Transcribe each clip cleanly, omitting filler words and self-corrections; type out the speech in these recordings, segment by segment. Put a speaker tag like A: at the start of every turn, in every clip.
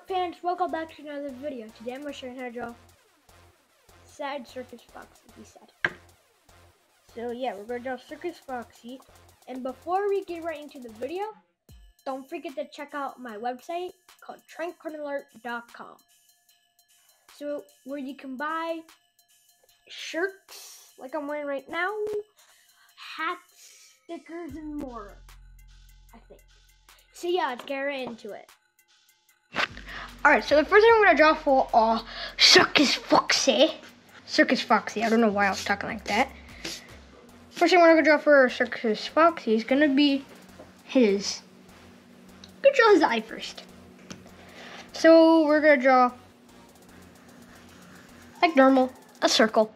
A: fans, welcome back to another video. Today I'm going to show you how to draw sad Circus Foxy, he said. So yeah, we're going to draw Circus Foxy. And before we get right into the video, don't forget to check out my website called TrentCardinal.com. So where you can buy shirts like I'm wearing right now, hats, stickers, and more, I think. So yeah, let's get right into it. Alright, so the first thing I'm going to draw for Circus Foxy. Circus Foxy, I don't know why I was talking like that. First thing we're going to draw for Circus Foxy is going to be his. I'm going to draw his eye first. So we're going to draw, like normal, a circle.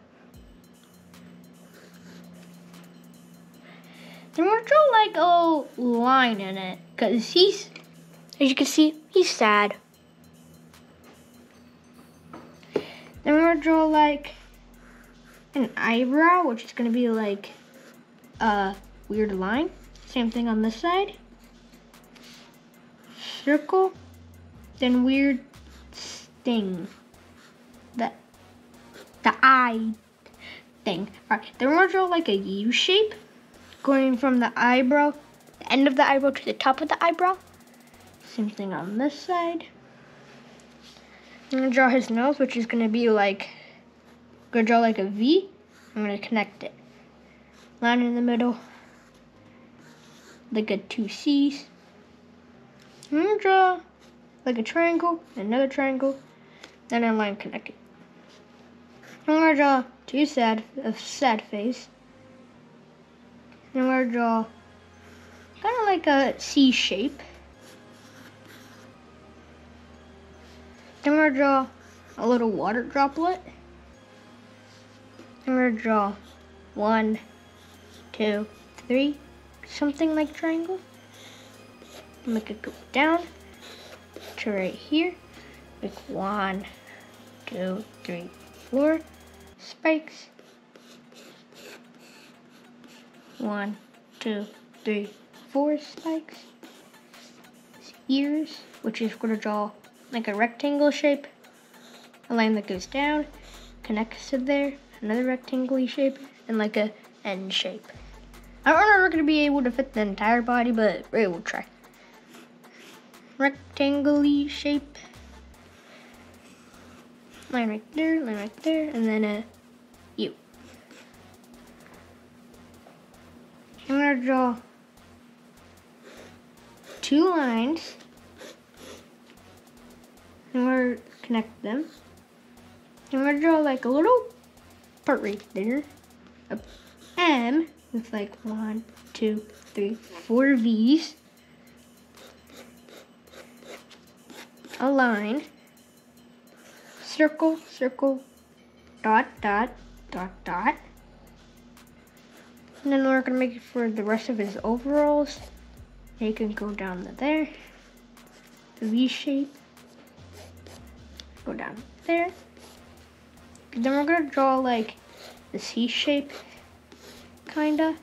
A: Then we're going to draw like a line in it, because he's, as you can see, he's sad. Then we're going to draw like an eyebrow, which is going to be like a weird line. Same thing on this side. Circle. Then weird sting. The eye thing. Alright, then we're going to draw like a U shape. Going from the eyebrow, the end of the eyebrow to the top of the eyebrow. Same thing on this side. I'm going to draw his nose, which is going to be like, I'm going to draw like a V. I'm going to connect it. Line in the middle, like a 2 C's. I'm going to draw like a triangle, another triangle, then a line connected. I'm going to draw a sad face. Then we're going to draw kind of like a C shape. Then we're going to draw a little water droplet. Then we're going to draw 1, 2, 3, something like triangle. Make it go down to right here. Like 1, 2, 3, 4 spikes. 1, 2, 3, 4 spikes. His ears, which is going to draw like a rectangle shape. A line that goes down, connects to there, another rectangle shape, and like a N shape. I don't know if we're going to be able to fit the entire body, but we will try. Rectangle shape. Line right there, and then a U. I'm going to draw 2 lines, and we're going to connect them. And we're going to draw like a little part right there, a M with like 1, 2, 3, 4 V's, a line, circle, circle, dot, dot, dot, dot. And then we're going to make it for the rest of his overalls. He can go down to there. The V shape. Go down there. And then we're going to draw like the C shape. Kinda. And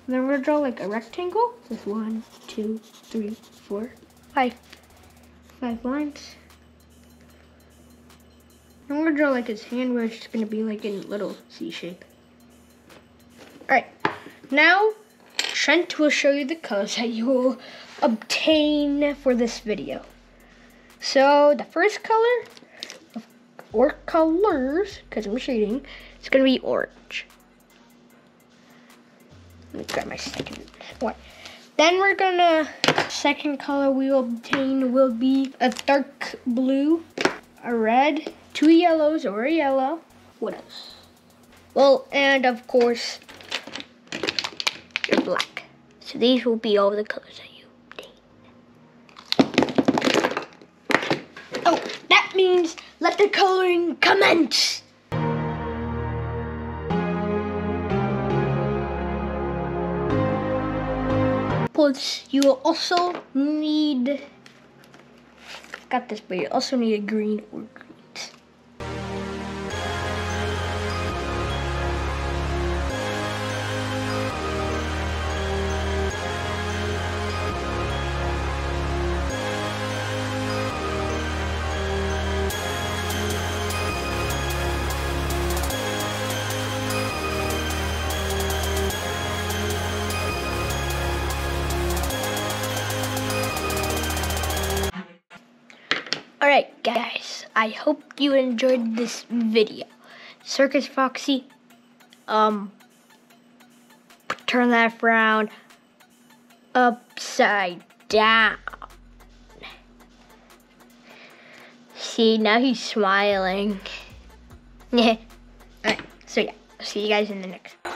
A: then we're going to draw like a rectangle with 1, 2, 3, 4, 5. 5 lines. And we're going to draw like his hand, which is going to be like a little C shape. Alright, now Trent will show you the colors that you will obtain for this video. So the first color, or colors, because I'm shading, it's going to be orange. Let me grab my second one. Then we're going to, second color we will obtain will be a dark blue, a red, 2 yellows or a yellow. What else? Well, and of course, your black. So these will be all the colors that you obtain. Oh, that means let the coloring commence. Plus, you will also need, got this, but you also need a green or greens. Alright guys, I hope you enjoyed this video. Circus Foxy, turn that frown upside down. See, now he's smiling. Alright, so yeah, I'll see you guys in the next one.